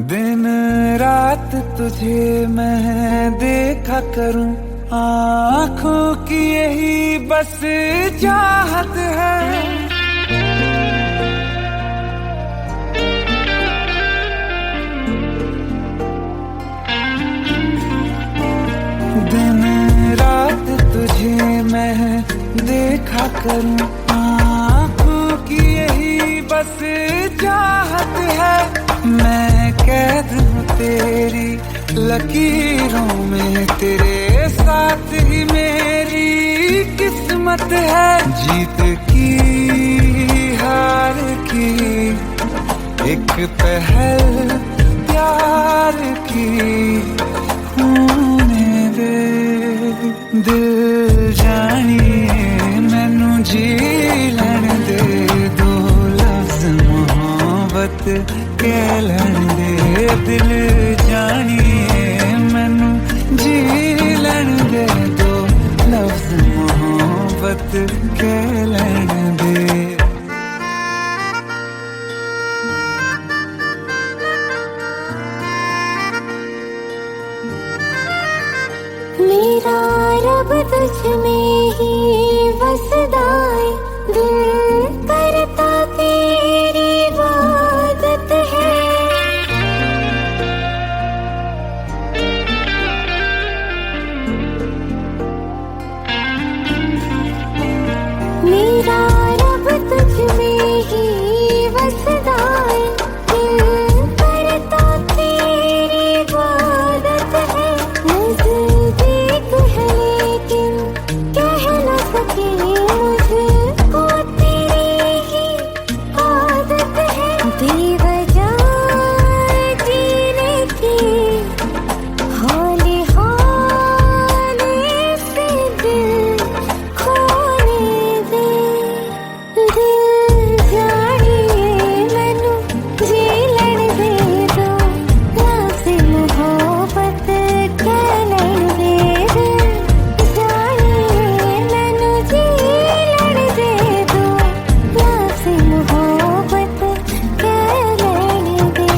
दिन रात तुझे मैं देखा करूं, आँखों की यही बस चाहत है। दिन रात तुझे मैं देखा करूं, आँखों की यही बस चाहत है। मैं कैद हूँ तेरी लकीरों में, तेरे साथ ही मेरी किस्मत है। जीत की हार की एक पहल प्यार की, होने दे दिल जानिए मैनू जी लैन दे दो, लफ्ज़ मोहब्बत कह लैन दे। दिल जानिए मैनू जी लैन दे दो, लफ्ज़ मोहब्बत कह लैन दे। मेरा रब तुझ में ही बसदा है, दिल करता तेरी इबादत है। मेरा रब तुझ में ही बसदा है, दिल करता तेरी इबादत है। नज़दीक है लेकिन कह न सके, मुझको तेरी ही आदत है। बेवजह जीने की हौले हौले से दिल खोने दे। दिल जानिए मैनू जी लैन दे दो, लफ्ज़ मोहब्बत कह लैन दे। दिल जानिए मैनू जी लैन दे दो, लफ्ज़ मोहब्बत कह लैन दे।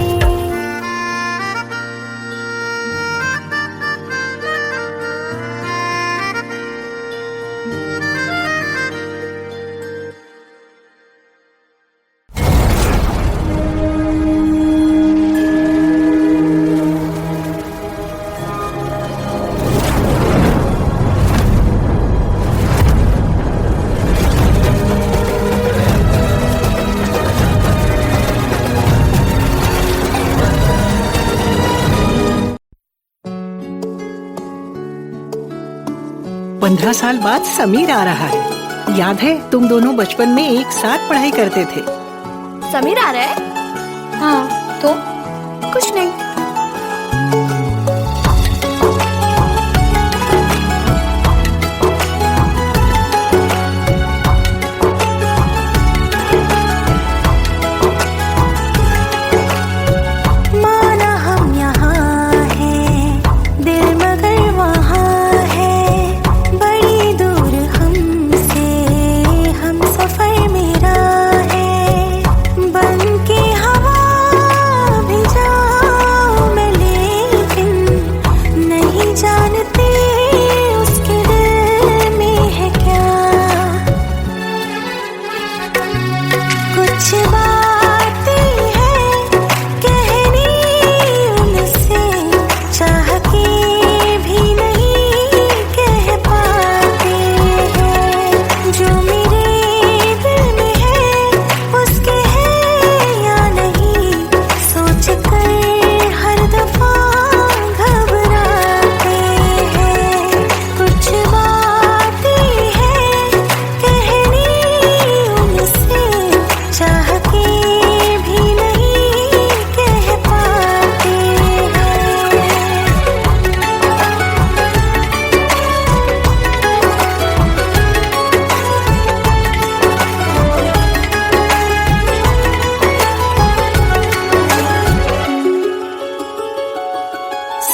पंद्रह साल बाद समीर आ रहा है। याद है तुम दोनों बचपन में एक साथ पढ़ाई करते थे। समीर आ रहा है? हाँ, तो कुछ नहीं।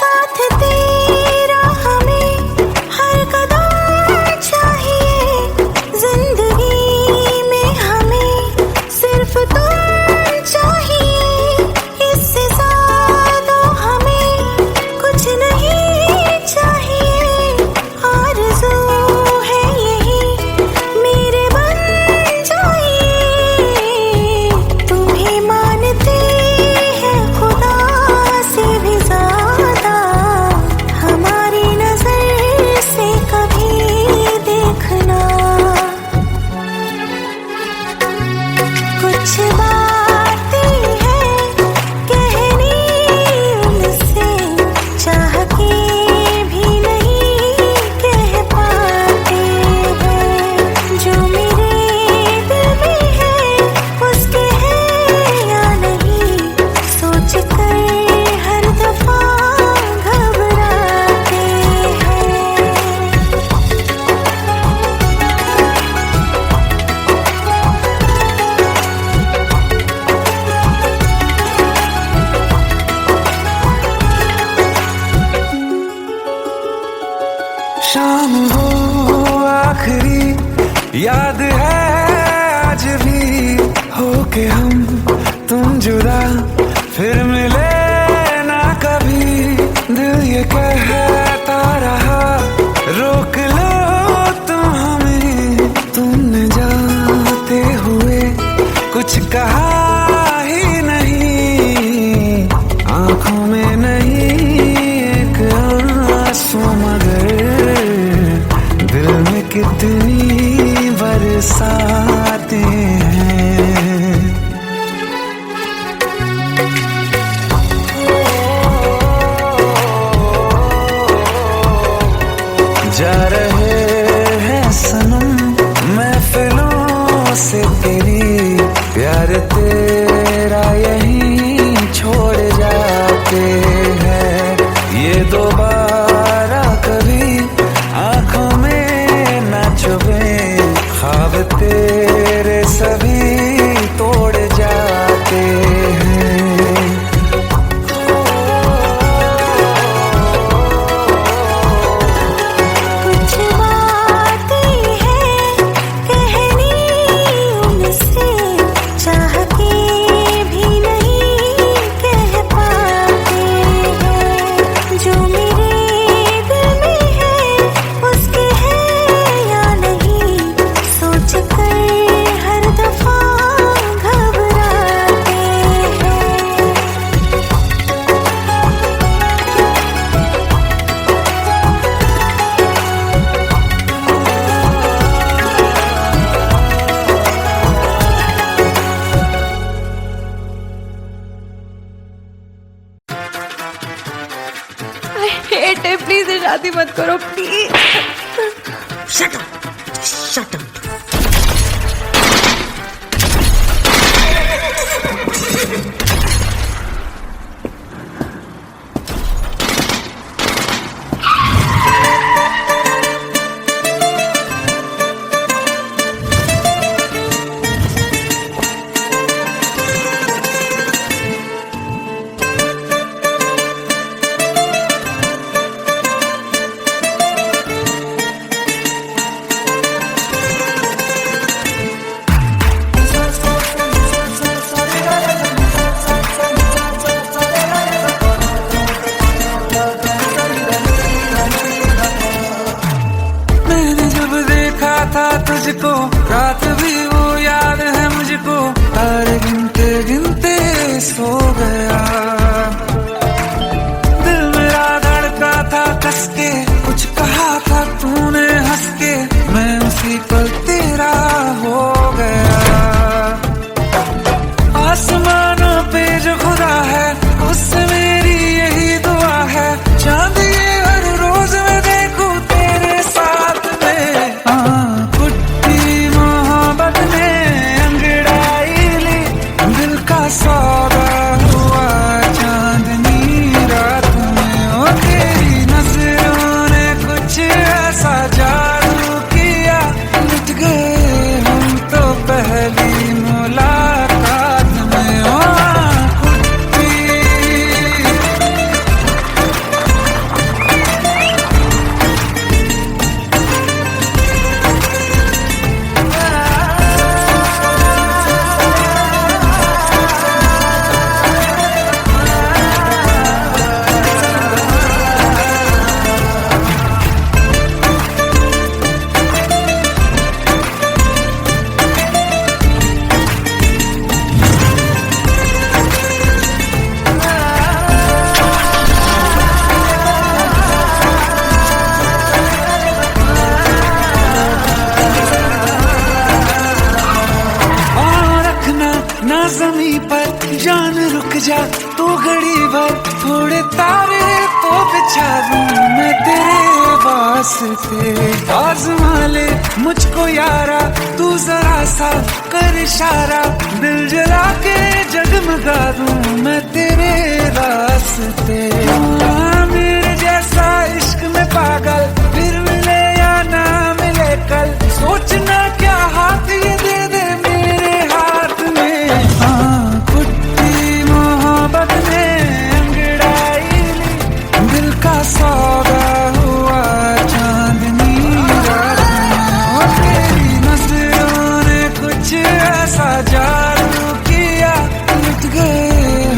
साथ तेरा हमें हर कदम चाहिए, जिंदगी में हमें सिर्फ तुम चाहिए, इससे ज्यादा हमें कुछ नहीं चाहिए। आरज़ू है यही मेरे बन जाइए, तुम्हें मानते हैं खुदा से भी ज्यादा, हमारी नजर से कभी देखना। कुछ बातें हैं कहनी उनसे, चाह के भी नहीं कह पाते हैं, जो मेरे दिल में है उसके है या नहीं, सोच कर हर दफा घबराते हैं। शाम हो आखिरी, याद है आज भी हो के हम तुम जुदा फिर मिले ना कभी। दिल ये कहता रहा रोक लो तुम हमें, तुमने जाते हुए कुछ कहा ही नहीं, आंखों में नहीं एक आंसू मगर दिल में कितनी बरसाते हैं। जा रहे हैं सनम महफिलों से तेरी, प्यार तेरा यहीं छोड़ जाते हैं, ये दोबारा कभी आंखों में न चुभे, ख्वाब तेरे सभी तोड़ जाते हैं। कुछ बातें हैं कहनी उनसे, चाह के भी नहीं कह पाते हैं, जो मेरे दिल में है उसके है या नहीं, सोच कर हर दफा घबराते हैं। हेट है, प्लीज शादी मत करो please. Shut up, shut up. मैंने जब देखा था तुझको, रात भी वो याद है मुझको, तारे गिनते गिनते सो गया, दिल मेरा धड़का था कस के, कुछ कहा था तूने हंस के, मैं उसी पल तेरा हो गया। आसमानों पे जो खुदा है उससे मेरी यही दुआ है, चांद ये हर रोज मैं देखूं तेरे साथ में। पुट्टी मोहब्बत ने अंगड़ाई ली, दिल का सौदा हुआ वास्ते आजमा ले मुझको यारा, तू जरा सा कर इशारा, दिल जला के जगमगा दूं मैं तेरे रास्ते। मेरे जैसा इश्क में पागल फिर मिले या ना मिले कल, सोचना क्या हाथ ये दे दे मेरे हाथ में। हाँ कुट्टी मोहब्बत ने अंगड़ाई ली, दिल का सौदा हुआ चांदनी रात में। तेरी नजरों ने कुछ ऐसा जादू किया, लुट गए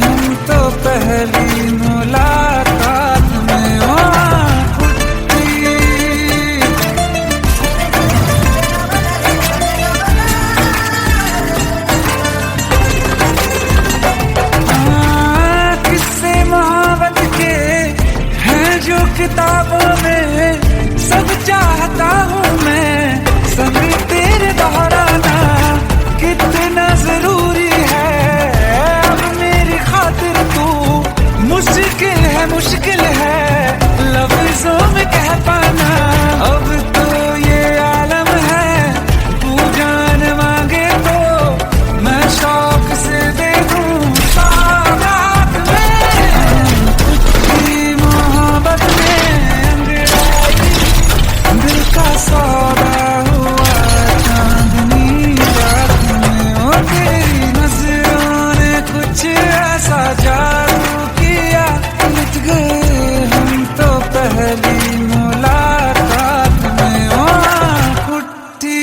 हम तो पहली मुलाकात में। ओ कुट्टी किस्से मोहब्बत के हैं जो किताबों में, सब चाहता हूँ मैं संग तेरे दोहराना, कितना जरूरी है अब मेरी खातिर तू। मुश्किल है लफ्जों में कह पाना, अब तो ये आलम है तू जान मांगे तो मैं शौक से दे दूं सौगात में। कुछ मोहब्बत में अंगड़ाई, दिल का सौदा हुआ चांदनी रात में। ओ तेरी नजरों ने कुछ ऐसा जादू किया, लुट गए हम तो पहली मुलाकात में। ओ कुट्टी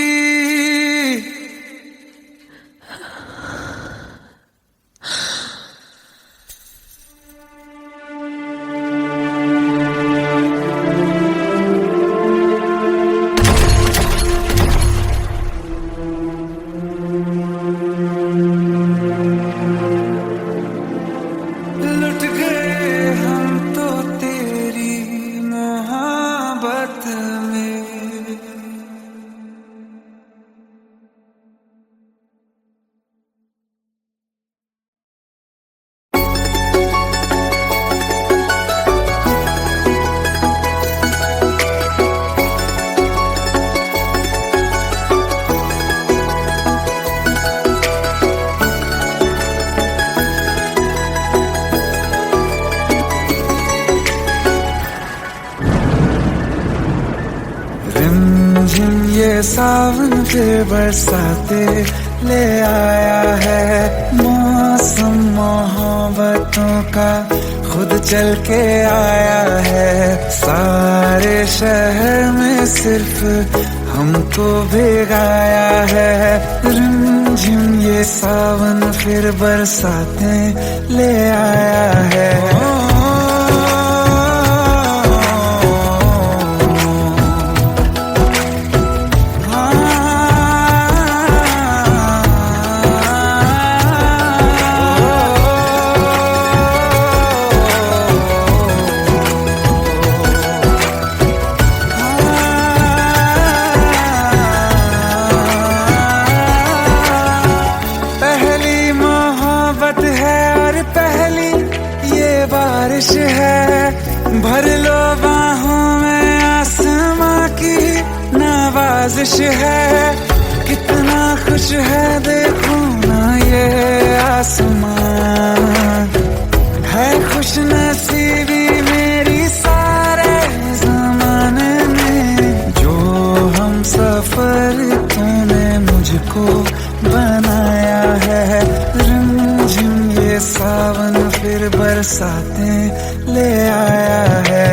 लुट गए हम तो तेरी मोहब्बत में। रिमझिम ये सावन के बरसाते ले आया है, मौसम मोहब्बतों का खुद चल के आया है। सारे शहर में सिर्फ हमको भिगाया है, रिमझिम ये सावन फिर बरसाते ले आया है। पहली मोहब्बत है और पहली ये बारिश है, भर लो बाहों में आसमां की नवाजिश है। कितना खुश है देखो ना ये आसमां, है खुश नसीबी मेरी सारे जमाने में। जो हम सफर तूने मुझको बनाया है, रिमझिम ये सावन फिर बरसाते ले आया है।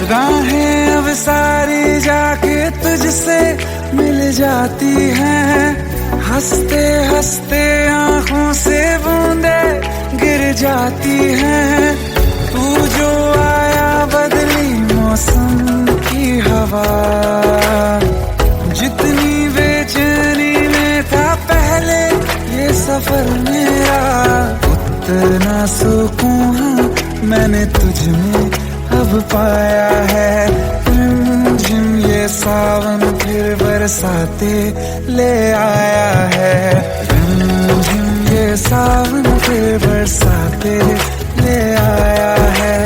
राहें अब सारी जाके तुझसे मिल जाती हैं, हंसते हंसते आंखों से बूंदे गिर जाती हैं। तू जो आया बदली मौसम की हवा, जितनी बेचैनी में था पहले सफर मेरा, उतना सुकून मैंने तुझ में अब पाया है। रिमझिम ये सावन फिर बरसाते ले आया है, रिमझिम ये सावन फिर बरसाते ले आया है।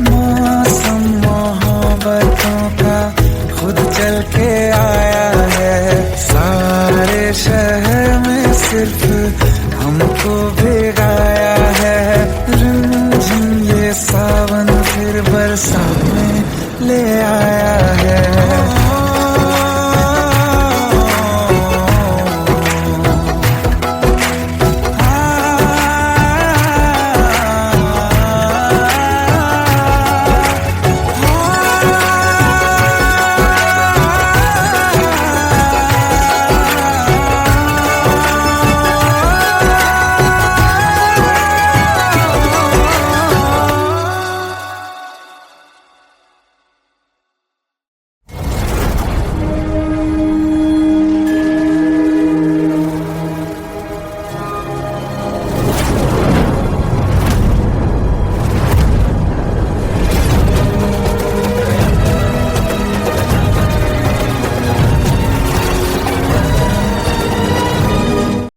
मौसम मोहब्बतों का खुद चल के आया है, सारे शहर में सिर्फ हमको भेगा